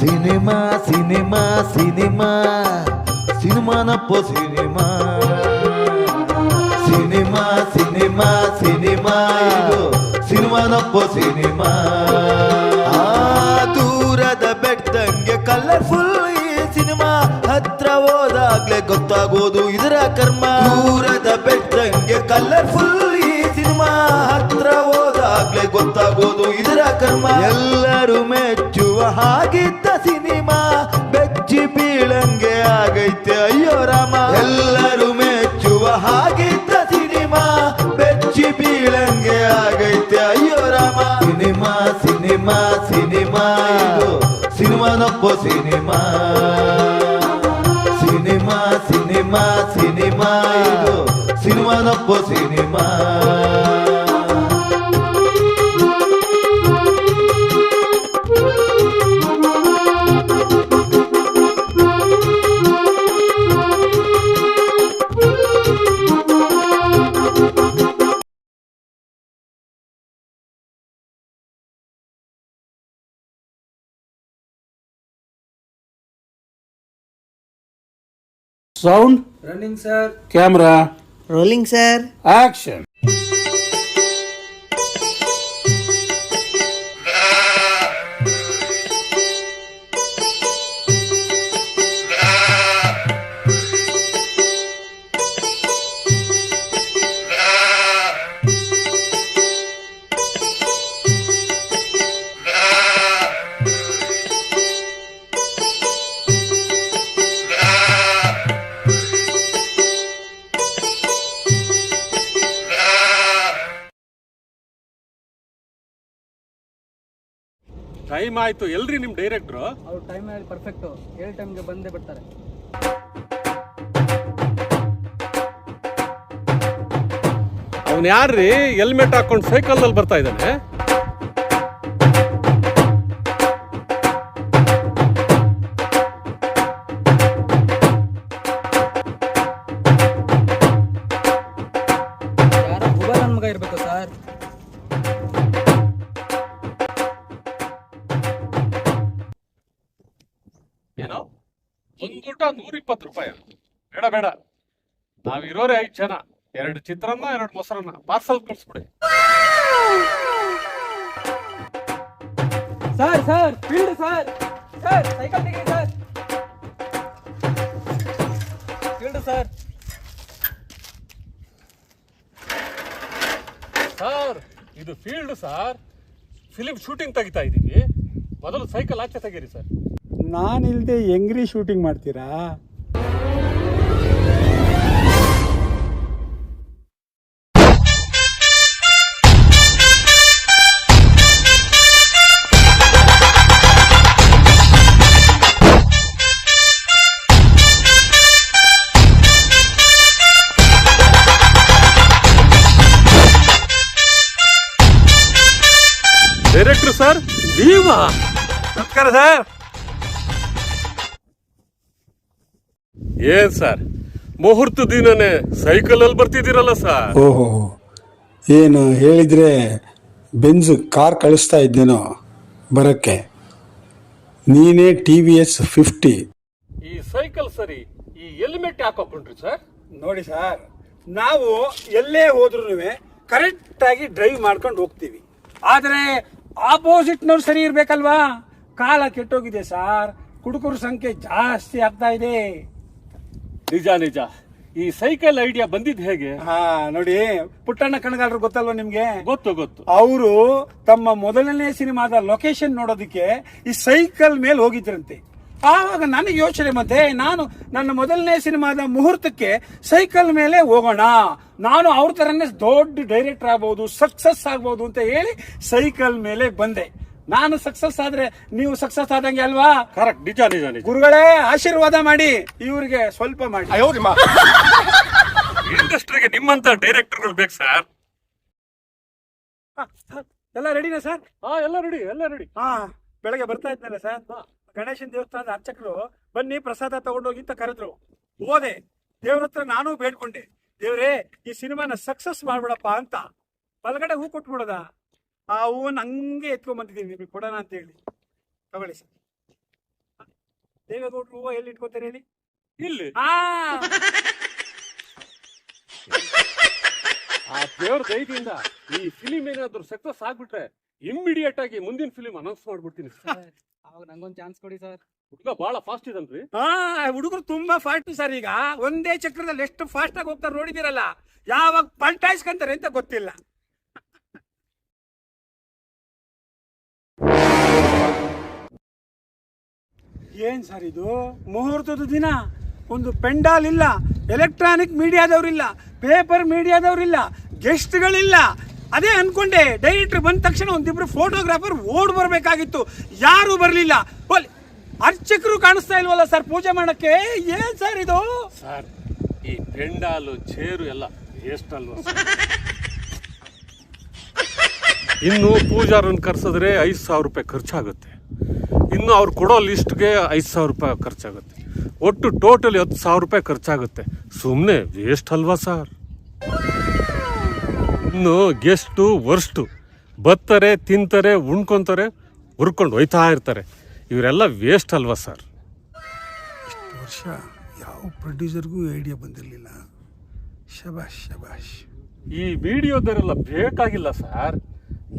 Cinema cinema cinema ಸಿನಿಮಾನಪ್ಪ cinema cinema cinema cinema ಇದು ಸಿನಿಮಾನಪ್ಪ ಸಿನಿಮಾ ದೂರದ ಬೆಟ್ಟಂಗೆ ಕಲರ್ಫುಲ್ ಈ ಸಿನಿಮಾ ಹತ್ರ ಹೋದಾಗ್ಲೇ ಗೊತ್ತಾಗೋದು ಇದರ ಕರ್ಮ ದೂರದ ಬೆಟ್ಟಂಗೆ ಕಲರ್ಫುಲ್ ಈ ಸಿನಿಮಾ ಹತ್ರ ಹೋದಾಗ್ಲೇ ಗೊತ್ತಾಗೋದು ಇದರ ಕರ್ಮ ಎಲ್ಲರೂ ಮೆಚ್ಚುವ ಹಾಗಿದ್ದ ಸಿನಿಮಾ ಬೆಚ್ಚಿ ಬೀಳಂಗೆ ಆಗೈತೆ ಅಯ್ಯೋ ರಾಮ ಎಲ್ಲರೂ ಮೆಚ್ಚುವ ಹಾಗಿದ್ದ ಸಿನಿಮಾ ಬೆಚ್ಚಿ ಬೀಳಂಗೆ ಆಗೈತೆ ಅಯ್ಯೋ ರಾಮ ಸಿನಿಮಾ ಸಿನಿಮಾ ಸಿನಿಮಾ ಇದು ಸಿನಿಮಾನಪ್ಪ ಸಿನಿಮಾ ಸಿನಿಮಾ ಸಿನಿಮಾ ಸಿನಿಮಾ ಇದು ಸಿನಿಮಾನಪ್ಪ cinema Sound, running sir. camera, rolling sir. action. Time ಆಯ್ತು. ಎಲ್ರಿ ನಿಮ್ ಡೈರೆಕ್ಟ್ರು? ಅವ್ರ ಟೈಮ್ ಹೇಳಿ ಪರ್ಫೆಕ್ಟ್, ಹೇಳಿ ಟೈಮ್ಗೆ ಬಂದೇ ಬಿಡ್ತಾರೆ. ಅವ್ನು ಯಾರ್ರಿ ಹೆಲ್ಮೆಟ್ ಹಾಕೊಂಡು ಸೈಕಲ್ ಅಲ್ಲಿ ಬರ್ತಾ ಇದ್ದಾನೆ? ಯಾರೋ ಹುಬಲ್ ನನ್ನ ಮಗ ಇರ್ಬೇಕು ಸರ್. ಏನೋ ಒಂದೂಟ 120 ರೂಪಾಯಿ? ಬೇಡ ಬೇಡ, ನಾವಿರೋರೇ 5 ಜನ. 2 ಚಿತ್ರಾನ್ನ 2 ಮೊಸರನ್ನ ಪಾರ್ಸಲ್ ಕಳಿಸ್ಬಿಡಿ. Sir sir field sir. Sir cycle ತೆಗೀರಿ ಸರ್. Field sir. ಸರ್ ಇದು ಫೀಲ್ಡ್ ಸರ್. ಫಿಲಿಂ ಶೂಟಿಂಗ್ ತೆಗಿತಾ ಇದ್ದೀವಿ. ಮೊದಲು ಸೈಕಲ್ ಆಚೆ ತೆಗೀರಿ ಸರ್. ನಾನಿಲ್ದೆ ಹೆಂಗ್ರಿ ಶೂಟಿಂಗ್ ಮಾಡ್ತೀರಾ? ಡೈರೆಕ್ಟರ್ ಸರ್ ನೀವಾ? ನಮಸ್ಕಾರ ಸರ್. ಏನ್ ಸರ್ ಮುಹೂರ್ತ ದಿನನೇ ಸೈಕಲ್ ಅಲ್ಲಿ ಬರ್ತಿದ್ದೀರಲ್ಲ ಸರ್? ಓಹೋ, ಏನು ಹೇಳಿದ್ರೆ ಬೆಂಜ್ ಕಾರ್ ಕಳಿಸ್ತಾ ಇದ್ದೇನೋ ಬರಕ್ಕೆ. ನೀನೇ TVS 50. ಈ ಸೈಕಲ್ ಸರಿ, ಈ ಹೆಲ್ಮೆಟ್ ಹಾಕೊಂಡ್ರಿ ಸರ್? ನೋಡಿ ಸರ್, ನಾವು ಎಲ್ಲೇ ಹೋದ್ರೂ ಕರೆಕ್ಟ್ ಆಗಿ ಡ್ರೈವ್ ಮಾಡ್ಕೊಂಡು ಹೋಗ್ತೀವಿ. ಆದ್ರೆ ಆಪೋಸಿಟ್ನವ್ರು ಸರಿ ಇರ್ಬೇಕಲ್ವಾ? ಕಾಲ ಕೆಟ್ಟೋಗಿದೆ ಸರ್. ಕುಡುಕರ ಸಂಖ್ಯೆ ಜಾಸ್ತಿ ಆಗ್ತಾ ಇದೆ. ನಿಜ ನಿಜ. ಈ ಸೈಕಲ್ ಐಡಿಯಾ ಬಂದಿದ್ ಹೇಗೆ? ನೋಡಿ, ಪುಟ್ಟಣ್ಣ ಕಣಗಾಲರು ಗೊತ್ತಲ್ವಾ ನಿಮ್ಗೆ? ಗೊತ್ತು ಗೊತ್ತು. ಅವರು ತಮ್ಮ ಮೊದಲನೇ ಸಿನಿಮಾದ ಲೊಕೇಶನ್ ನೋಡೋದಕ್ಕೆ ಈ ಸೈಕಲ್ ಮೇಲೆ ಹೋಗಿದ್ರಂತೆ. ಆವಾಗ ನನಗೆ ಯೋಚನೆ, ಮತ್ತೆ ನಾನು ನನ್ನ ಮೊದಲನೇ ಸಿನಿಮಾದ ಮುಹೂರ್ತಕ್ಕೆ ಸೈಕಲ್ ಮೇಲೆ ಹೋಗೋಣ, ನಾನು ಅವ್ರ ತರನೇ ದೊಡ್ಡ ಡೈರೆಕ್ಟರ್ ಆಗ್ಬಹುದು, ಸಕ್ಸಸ್ ಆಗ್ಬಹುದು ಅಂತ ಹೇಳಿ ಸೈಕಲ್ ಮೇಲೆ ಬಂದೆ. ನಾನು ಸಕ್ಸಸ್ ಆದ್ರೆ ನೀವು ಸಕ್ಸಸ್ ಆದಂಗೆ ಅಲ್ವಾ? ಕರೆಕ್ಟ್. ನಿಜ ನಿಜ ನಿಜ. ಗುರುಗಳೇ ಆಶೀರ್ವಾದ ಮಾಡಿ, ಇವರಿಗೆ ಸ್ವಲ್ಪ ಮಾಡಿ. ಇಂಡಸ್ಟ್ರಿಗೆ ನಿಮ್ಮಂತ ಡೈರೆಕ್ಟರ್ಗಳು ಬೇಕು ಸರ್. ಎಲ್ಲ ರೆಡಿನಾ ಸರ್? ಎಲ್ಲ ರೆಡಿ, ಎಲ್ಲ ರೆಡಿ. ಬೆಳಗ್ಗೆ ಬರ್ತಾ ಇದ್ನಲ್ಲ ಸರ್, ಗಣೇಶನ್ ದೇವಸ್ಥಾನದ ಅರ್ಚಕರು ಬನ್ನಿ ಪ್ರಸಾದ ತಗೊಂಡೋಗಿ ಅಂತ ಕರೆದ್ರು. ಹೋದೆ, ದೇವ್ರ ಹತ್ರ ನಾನು ಬೇಡ್ಕೊಂಡೆ, ದೇವ್ರೇ ಈ ಸಿನಿಮಾನ ಸಕ್ಸಸ್ ಮಾಡ್ಬಿಡಪ್ಪ ಅಂತ. ಬಲಗಡೆ ಹೂ ಕೊಟ್ಬಿಡೋದ, ಆ ಹೂವನ್ನ ಹಂಗೆ ಎತ್ಕೊಂಡ್ ಬಂದಿದ್ದೀನಿ ನಿಮಗೆ ಕೊಡೋಣ ಅಂತ ಹೇಳಿ. ತಗೊಳ್ಳಿ ಸರ್. ದೇವೇಗೌಡರು ಹೂವು ಎಲ್ಲಿ ಇಟ್ಕೋತಾರೆ ಹೇಳಿ? ಇಲ್ಲಿ ಆ ಆ ದೇವ್ರ ದಯದಿಂದ ಈ ಫಿಲಿಮ್ ಏನಾದ್ರು ಸಕ್ಸಸ್ ಆಗ್ಬಿಟ್ರೆ ಇಮ್ಮಿಡಿಯೇಟ್ ಆಗಿ ಮುಂದಿನ ಫಿಲಿಮ್ ಅನೌನ್ಸ್ ಮಾಡ್ಬಿಡ್ತೀನಿ ಸರ್. ಅವಾಗ ನಂಗೊಂದು ಚಾನ್ಸ್ ಕೊಡಿ ಸರ್. ಹುಡುಗ ಬಹಳ ಫಾಸ್ಟ್ ಇದನ್ರಿ. ಹುಡುಗರು ತುಂಬಾ ಫಾಸ್ಟ್ ಸರ್. ಈಗ ಒಂದೇ ಚಕ್ರದಲ್ಲಿ ಎಷ್ಟು ಫಾಸ್ಟ್ ಆಗಿ ಹೋಗ್ತಾರೆ ನೋಡಿದಿರಲ್ಲ. ಯಾವಾಗ ಪಲ್ಟಾಯಿಸ್ಕೊಂತಾರೆ ಅಂತ ಗೊತ್ತಿಲ್ಲ. ಏನ್ ಸರ್ ಇದು? ಮುಹೂರ್ತದ ದಿನ ಒಂದು ಪೆಂಡಾಲ್ ಇಲ್ಲ, ಎಲೆಕ್ಟ್ರಾನಿಕ್ ಮೀಡಿಯಾದವ್ರಿಲ್ಲ, ಪೇಪರ್ ಮೀಡಿಯಾದವ್ರಿಲ್ಲ, ಗೆಸ್ಟ್ಗಳಿಲ್ಲ. ಅದೇ ಅನ್ಕೊಂಡೆ ಡೈರೆಕ್ಟರ್ ಬಂದ ತಕ್ಷಣ ಒಂದಿಬ್ರು ಫೋಟೋಗ್ರಾಫರ್ ಓಡ್ ಬರ್ಬೇಕಾಗಿತ್ತು. ಯಾರು ಬರ್ಲಿಲ್ಲ. ಅರ್ಚಕರು ಕಾಣಿಸ್ತಾ ಇಲ್ವಲ್ಲ ಸರ್ ಪೂಜೆ ಮಾಡಕ್ಕೆ. ಏನ್ ಸರ್ ಇದು? ಸರ್ ಈ ಪೆಂಡಾಲು ಚೇರು ಎಲ್ಲ ವೇಸ್ಟ್ ಅಲ್ವಾ ಸರ್? ಇನ್ನು ಪೂಜಾರನ್ನು ಕರ್ಸಿದ್ರೆ 5,000 ರೂಪಾಯಿ ಖರ್ಚಾಗುತ್ತೆ. ಇನ್ನು ಅವ್ರು ಕೊಡೋ ಲಿಸ್ಟ್ಗೆ 5,000 ರೂಪಾಯಿ ಖರ್ಚಾಗುತ್ತೆ. ಒಟ್ಟು ಟೋಟಲ್ 10,000 ರೂಪಾಯಿ ಖರ್ಚಾಗುತ್ತೆ. ಸುಮ್ಮನೆ ವೇಸ್ಟ್ ಅಲ್ವಾ ಸರ್? ಇನ್ನು ಗೆಸ್ಟು ವರ್ಸ್ಟು ಬರ್ತಾರೆ, ತಿಂತಾರೆ, ಉಣ್ಕೊತಾರೆ, ಹುರ್ಕೊಂಡು ಹೋಯ್ತಾ ಇರ್ತಾರೆ. ಇವರೆಲ್ಲ ವೇಸ್ಟ್ ಅಲ್ವಾ ಸರ್? ಇಷ್ಟು ವರ್ಷ ಯಾವ ಪ್ರೊಡ್ಯೂಸರ್ಗೂ ಐಡಿಯಾ ಬಂದಿರಲಿಲ್ಲ. ಶಬಾಷ್ ಶಬಾಷ್. ಈ ವಿಡಿಯೋದರೆಲ್ಲ ಬೇಕಾಗಿಲ್ಲ ಸರ್.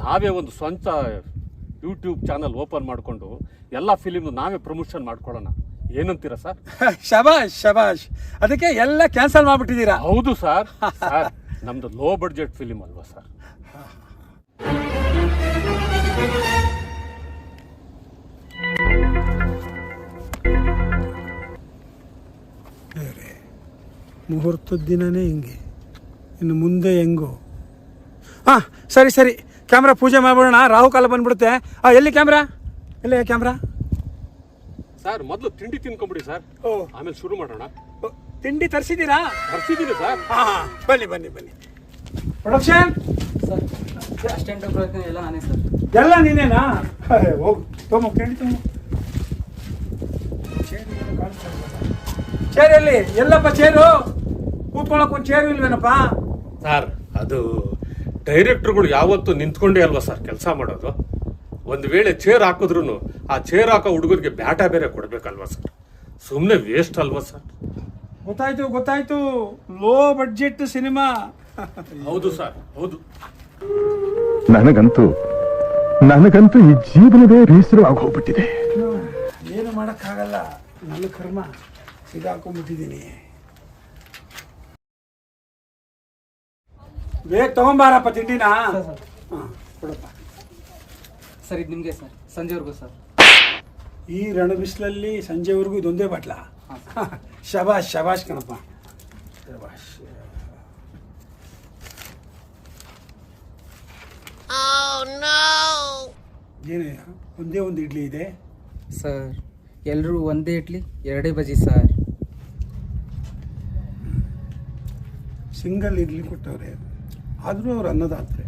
ನಾವೇ ಒಂದು ಸ್ವಂತ ಯೂಟ್ಯೂಬ್ ಚಾನಲ್ ಓಪನ್ ಮಾಡಿಕೊಂಡು ಎಲ್ಲ ಫಿಲಿಮ್ ನಾವೇ ಪ್ರಮೋಷನ್ ಮಾಡ್ಕೊಳ್ಳೋಣ. ಏನಂತೀರಾ ಸರ್? ಶಬಾಷ್ ಶಬಾಷ್. ಅದಕ್ಕೆ ಎಲ್ಲ ಕ್ಯಾನ್ಸಲ್ ಮಾಡ್ಬಿಟ್ಟಿದ್ದೀರಾ? ಹೌದು ಸರ್. ಸರ್ ನಮ್ದು ಲೋ ಬಡ್ಜೆಟ್ ಫಿಲಿಮ್ ಅಲ್ವಾ ಸರ್? ಮುಹೂರ್ತದ ದಿನನೇ ಹಿಂಗೆ, ಇನ್ನು ಮುಂದೆ ಹೆಂಗೋ. ಹಾಂ ಸರಿ ಸರಿ, ಕ್ಯಾಮ್ರಾ ಪೂಜೆ ಮಾಡ್ಬಿಡೋಣ. ರಾಹುಕಾಲ ಬಂದ್ಬಿಡುತ್ತೆ. ಎಲ್ಲಿ ಕ್ಯಾಮ್ರಾ? ಎಲ್ಲಿ ಕ್ಯಾಮ್ರಾ? ಸರ್ ಮೊದಲು ತಿಂಡಿ ತಿನ್ಕೊಂಬಿಡಿ ಸರ್, ಆಮೇಲೆ ಶುರು ಮಾಡೋಣ. ತಿಂಡಿ ತರಿಸಿದ್ದೀರಾ? ತರಿಸಿದ್ದೀನಿ ಸರ್. ಹಾಂ ಬನ್ನಿ ಬನ್ನಿ ಬನ್ನಿ. ಪ್ರೊಡಕ್ಷನ್ ಸರ್ ಅಸಿಸ್ಟೆಂಟ್ ಪ್ರಯತ್ನ ಎಲ್ಲ ನಾನೇ ಸರ್. ಎಲ್ಲ ನೀನೇನಾ? ಹೋಗು ತೊಗೊಂಬ ತಿಂಡಿ ತೊಗೊಂಬ. ಚೇರ್ ಎಲ್ಲಿ? ಎಲ್ಲಪ್ಪ ಚೇರು? ಕೂತ್ಕೊಳ್ಳೋಕೆ ಒಂದು ಚೇರು ಇಲ್ವೇನಪ್ಪ? ಸರ್ ಅದು ಡೈರೆಕ್ಟರ್ಗಳು ಯಾವತ್ತು ನಿಂತ್ಕೊಂಡೇ ಅಲ್ವಾ ಸರ್ ಕೆಲಸ ಮಾಡೋದು? ಒಂದು ವೇಳೆ ಚೇರ್ ಹಾಕಿದ್ರು ಆ ಚೇರ್ ಹಾಕೋ ಹುಡುಗರಿಗೆ ಬ್ಯಾಟ ಬೇರೆ ಕೊಡ್ಬೇಕಲ್ವಾ ಸರ್? ಸುಮ್ಮನೆ ವೇಸ್ಟ್ ಅಲ್ವಾ ಸರ್? ಗೊತ್ತಾಯ್ತು ಗೊತ್ತಾಯ್ತು, ಲೋ ಬಡ್ಜೆಟ್ ಸಿನಿಮಾ. ಹೌದು ಸರ್ ಹೌದು. ನನಗಂತೂ ಈ ಜೀವನವೇ ಬೇಸರವಾಗಿ ಹೋಗ್ಬಿಟ್ಟಿದೆ. ಏನು ಮಾಡೋಕ್ಕಾಗಲ್ಲ, ನನ್ನ ಕರ್ಮ ಸಿಗಾಕೊಂಡ್ಬಿಟ್ಟಿದ್ದೀನಿ. ಬೇಗ ತಗೊಂಬಾರಪ್ಪ ತಿಂಡಿನ. ಹಾಂ ಕೊಡಪ್ಪ. ಸರ್ ಇದು ನಿಮಗೆ ಸರ್, ಸಂಜೆವರೆಗೂ ಸರ್. ಈ ರಣ ಬಿಸಿಲಲ್ಲಿ ಸಂಜೆವರೆಗೂ ಇದೊಂದೇ ಬಾಟ್ಲ? ಶಬಾಷ್ ಶಬಾಷ್ ಕಣಪ್ಪ, ಶಬಾಷ್. ಏನೇ ಒಂದೇ ಒಂದು ಇಡ್ಲಿ ಇದೆ ಸರ್? ಎಲ್ಲರೂ ಒಂದೇ ಇಡ್ಲಿ 2 ಬಜಿ ಸರ್. ಸಿಂಗಲ್ ಇಡ್ಲಿ ಕೊಟ್ಟವ್ರೆ, ಆದರೂ ಅವ್ರು ಅನ್ನದಾತ್ರೆ.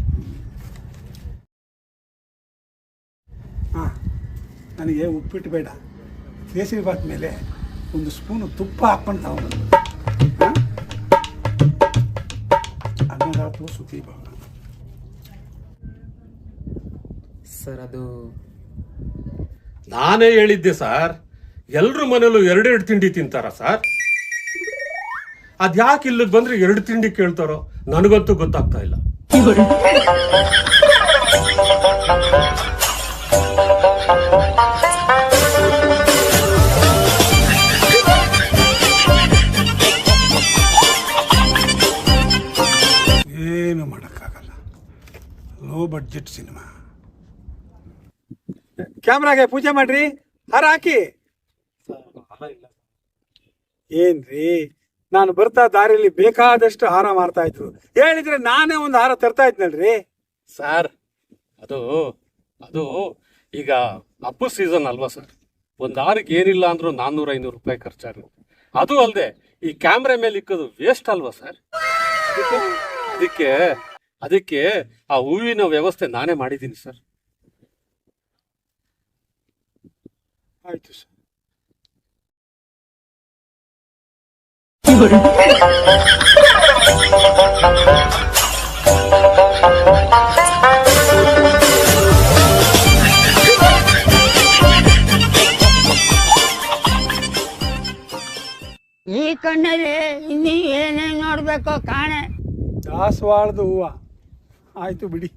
ಹಾಂ ನನಗೆ ಉಪ್ಪಿಟ್ಟು ಬೇಡ, ಕೇಸರಿ ಬಾತ್ ಮೇಲೆ ಒಂದು ಸ್ಪೂನು ತುಪ್ಪ ಹಾಕ್ಕೊಂಡು ತಗೊಂಡು. ಹಾಂ ಅನ್ನದಾತು ಸುಖಿ ಭಾವ. ಸರ್ ಅದು ನಾನೇ ಹೇಳಿದ್ದೆ ಸರ್, ಎಲ್ರ ಮನೇಲೂ 2 ತಿಂಡಿ ತಿಂತಾರ ಸರ್? ಅದ್ಯಾಕೆ ಇಲ್ಲಿಗೆ ಬಂದ್ರೆ 2 ತಿಂಡಿ ಕೇಳ್ತಾರೋ ನನಗಂತೂ ಗೊತ್ತಾಗ್ತಾ ಇಲ್ಲ. ಏನು ಮಾಡೋಕ್ಕಾಗಲ್ಲ, ಲೋ ಬಡ್ಜೆಟ್ ಸಿನಿಮಾ. ಕ್ಯಾಮ್ರಾಗೆ ಪೂಜೆ ಮಾಡ್ರಿ, ಹಾರ ಹಾಕಿ. ಏನ್ರಿ, ನಾನು ಬರ್ತಾ ದಾರಿಯಲ್ಲಿ ಬೇಕಾದಷ್ಟು ಹಾರ ಮಾರ್ತಾ ಇದ್ರು. ಹೇಳಿದ್ರೆ ನಾನೇ ಒಂದು ಹಾರ ತರ್ತಾ ಇದ್ನಲ್ರಿ. ಸರ್ ಅದು ಅದು ಈಗ ಹಬ್ಬ ಸೀಸನ್ ಅಲ್ವಾ ಸರ್? ಒಂದು ಹಾರಕ್ಕೆ ಏನಿಲ್ಲ ಅಂದ್ರೂ 400-500 ರೂಪಾಯಿ ಖರ್ಚಾಗುತ್ತೆ. ಅದು ಅಲ್ಲದೆ ಈ ಕ್ಯಾಮ್ರಾ ಮೇಲೆ ಇಕ್ಕೋದು ವೇಸ್ಟ್ ಅಲ್ವಾ ಸರ್? ಅದಕ್ಕೆ ಅದಕ್ಕೆ ಆ ಹೂವಿನ ವ್ಯವಸ್ಥೆ ನಾನೇ ಮಾಡಿದ್ದೀನಿ ಸರ್. ಆಯ್ತು ಸರ್. ಕಣ್ಣಲ್ಲಿ ಇನ್ನೀ ಏನೇನು ನೋಡ್ಬೇಕೋ ಕಾಣೆ. ದಾಸವಾಳದ ಹೂವ ಆಯ್ತು ಬಿಡಿ.